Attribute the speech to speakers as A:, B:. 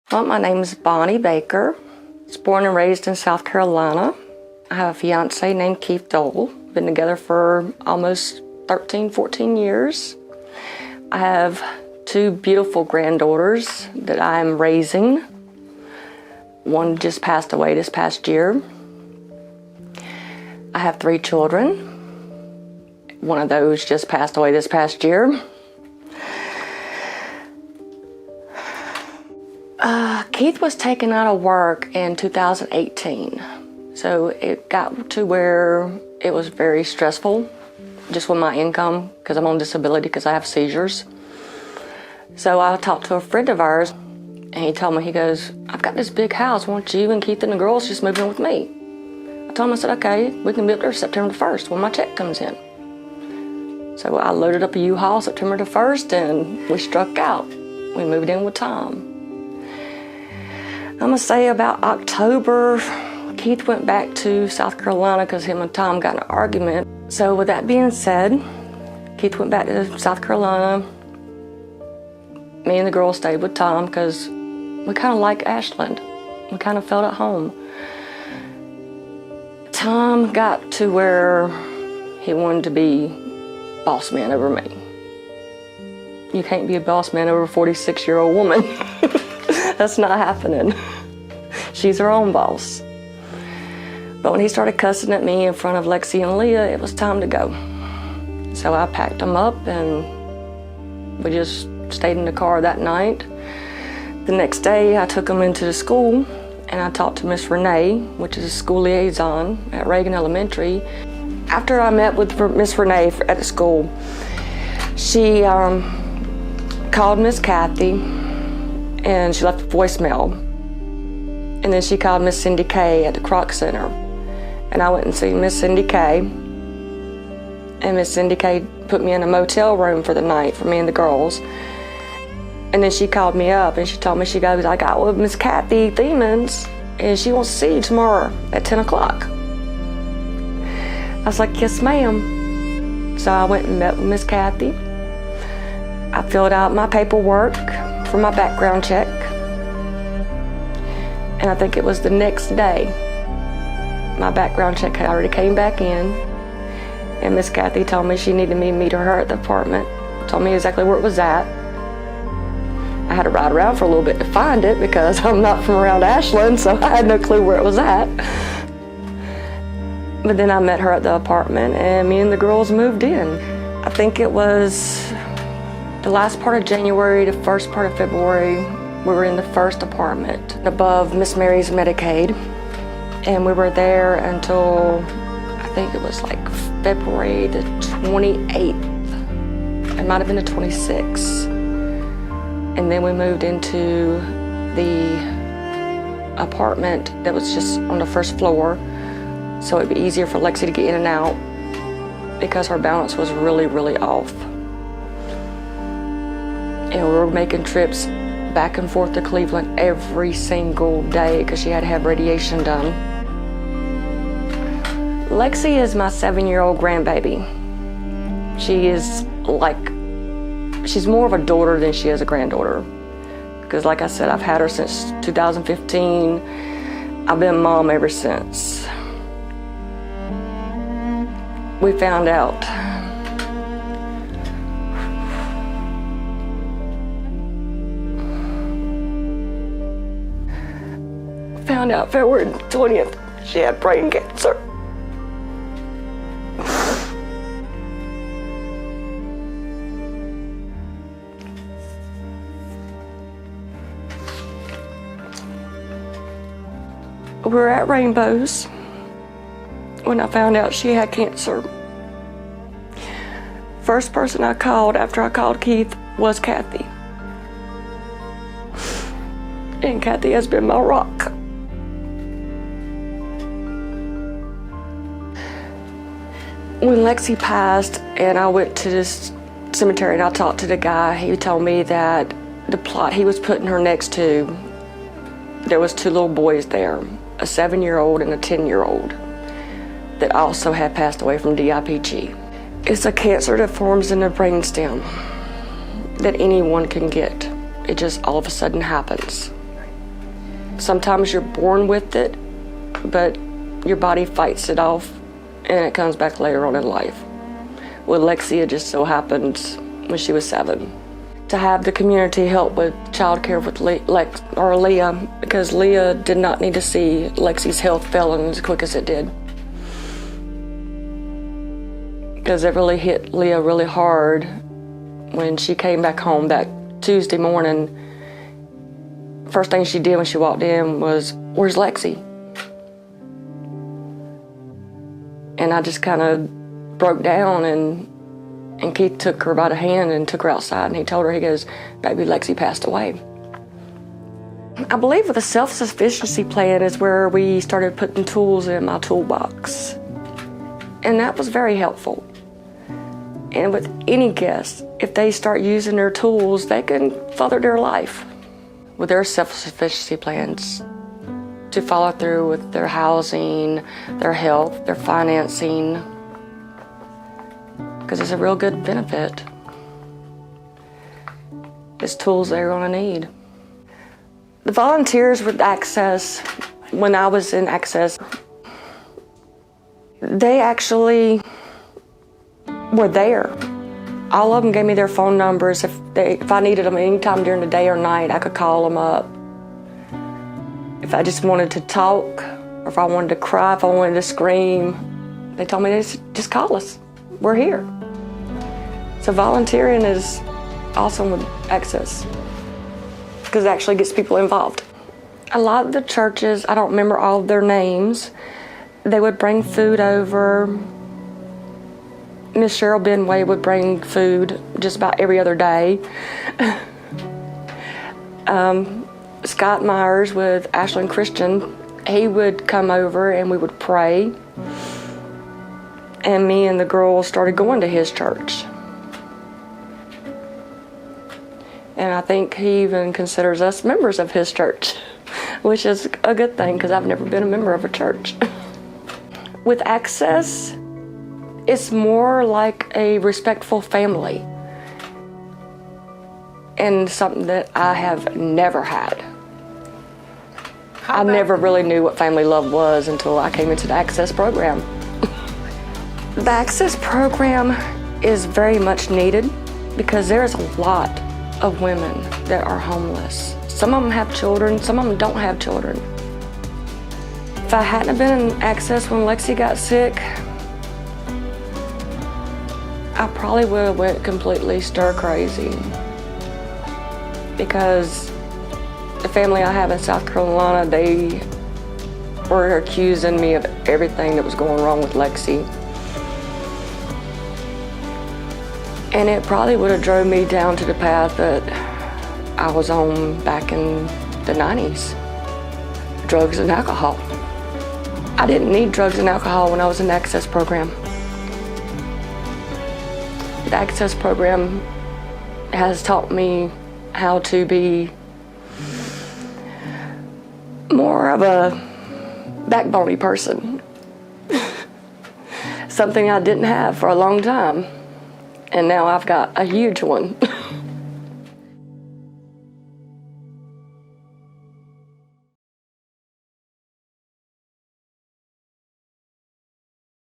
A: Well, my name is Bonnie Baker. I was born and raised in South Carolina. I have a fiance named Keith Dole. Been together for almost 13, 14 years. I have two beautiful granddaughters that I'm raising. One just passed away this past year. I have three children. One of those just passed away this past year. Keith was taken out of work in 2018. So it got to where it was very stressful, just with my income, because I'm on disability because I have seizures. So I talked to a friend of ours, and he told me, he goes, "I've got this big house. Why don't you and Keith and the girls just move in with me?" I told him, I said, "Okay, we can be up there September the 1st when my check comes in." So I loaded up a U-Haul September the 1st, and we struck out. We moved in with Tom. I'm gonna say about October, Keith went back to South Carolina because him and Tom got in an argument. So with that being said, Keith went back to South Carolina. Me and the girls stayed with Tom because we kind of like Ashland. We kind of felt at home. Tom got to where he wanted to be boss man over me. You can't be a boss man over a 46-year-old woman. That's not happening. She's her own boss. But when he started cussing at me in front of Lexi and Leah, it was time to go. So I packed them up and we just stayed in the car that night. The next day I took them into the school and I talked to Miss Renee, which is a school liaison at Reagan Elementary. After I met with Miss Renee at the school, she called Miss Kathy and she left a voicemail. And then she called Miss Cindy Kay at the Croc Center. And I went and seen Miss Cindy Kay. And Miss Cindy Kay put me in a motel room for the night for me and the girls. And then she called me up and she told me, she goes, "I got with Miss Kathy Thiemens and she wants to see you tomorrow at 10 o'clock. I was like, "Yes, ma'am." So I went and met with Miss Kathy. I filled out my paperwork for my background check. And I think it was the next day, my background check had already came back in. And Miss Kathy told me she needed me to meet her at the apartment. Told me exactly where it was at. I had to ride around for a little bit to find it because I'm not from around Ashland, so I had no clue where it was at. But then I met her at the apartment and me and the girls moved in. I think it was the last part of January, the first part of February. We were in the first apartment above Miss Mary's Medicaid. And we were there until, I think it was like February the 28th. It might have been the 26th. And then we moved into the apartment that was just on the first floor. So it'd be easier for Lexi to get in and out because her balance was really, really off. And we were making trips back and forth to Cleveland every single day because she had to have radiation done. Lexi is my 7-year-old grandbaby. She is she's more of a daughter than she is a granddaughter. Because like I said, I've had her since 2015. I've been mom ever since. We found out February 20th, she had brain cancer. We were at Rainbows when I found out she had cancer. First person I called after I called Keith was Kathy. And Kathy has been my rock. When Lexi passed and I went to this cemetery and I talked to the guy, he told me that the plot he was putting her next to, there was two little boys there, a 7-year-old and a 10-year-old, that also had passed away from DIPG. It's a cancer that forms in the brainstem that anyone can get. It just all of a sudden happens. Sometimes you're born with it, but your body fights it off and it comes back later on in life. With Lexi, it just so happened when she was 7. To have the community help with childcare with Leah, because Leah did not need to see Lexi's health failing as quick as it did. Because it really hit Leah really hard when she came back home that Tuesday morning. First thing she did when she walked in was, "Where's Lexi?" And I just kind of broke down, and Keith took her by the hand and took her outside, and he told her, he goes, "Baby, Lexi passed away." I believe with the self-sufficiency plan is where we started putting tools in my toolbox. And that was very helpful. And with any guest, if they start using their tools, they can further their life. With their self-sufficiency plans, to follow through with their housing, their health, their financing, because it's a real good benefit. It's tools they're going to need. The volunteers with Access, when I was in Access, they actually were there. All of them gave me their phone numbers. If I needed them anytime during the day or night, I could call them up. If I just wanted to talk, or if I wanted to cry, if I wanted to scream, they told me, just call us. We're here. So volunteering is awesome with Access, because it actually gets people involved. A lot of the churches, I don't remember all of their names, they would bring food over. Miss Cheryl Benway would bring food just about every other day. Scott Myers with Ashland Christian, he would come over and we would pray. And me and the girls started going to his church. And I think he even considers us members of his church, which is a good thing because I've never been a member of a church. With Access, it's more like a respectful family, and something that I have never had. I never really knew what family love was until I came into the Access program. The Access program is very much needed because there's a lot of women that are homeless. Some of them have children, some of them don't have children. If I hadn't been in Access when Lexi got sick, I probably would have went completely stir crazy, because the family I have in South Carolina, they were accusing me of everything that was going wrong with Lexi. And it probably would have drove me down to the path that I was on back in the 90s, drugs and alcohol. I didn't need drugs and alcohol when I was in the Access program. The Access program has taught me how to be more of a backbony person. Something I didn't have for a long time. And now I've got a huge one.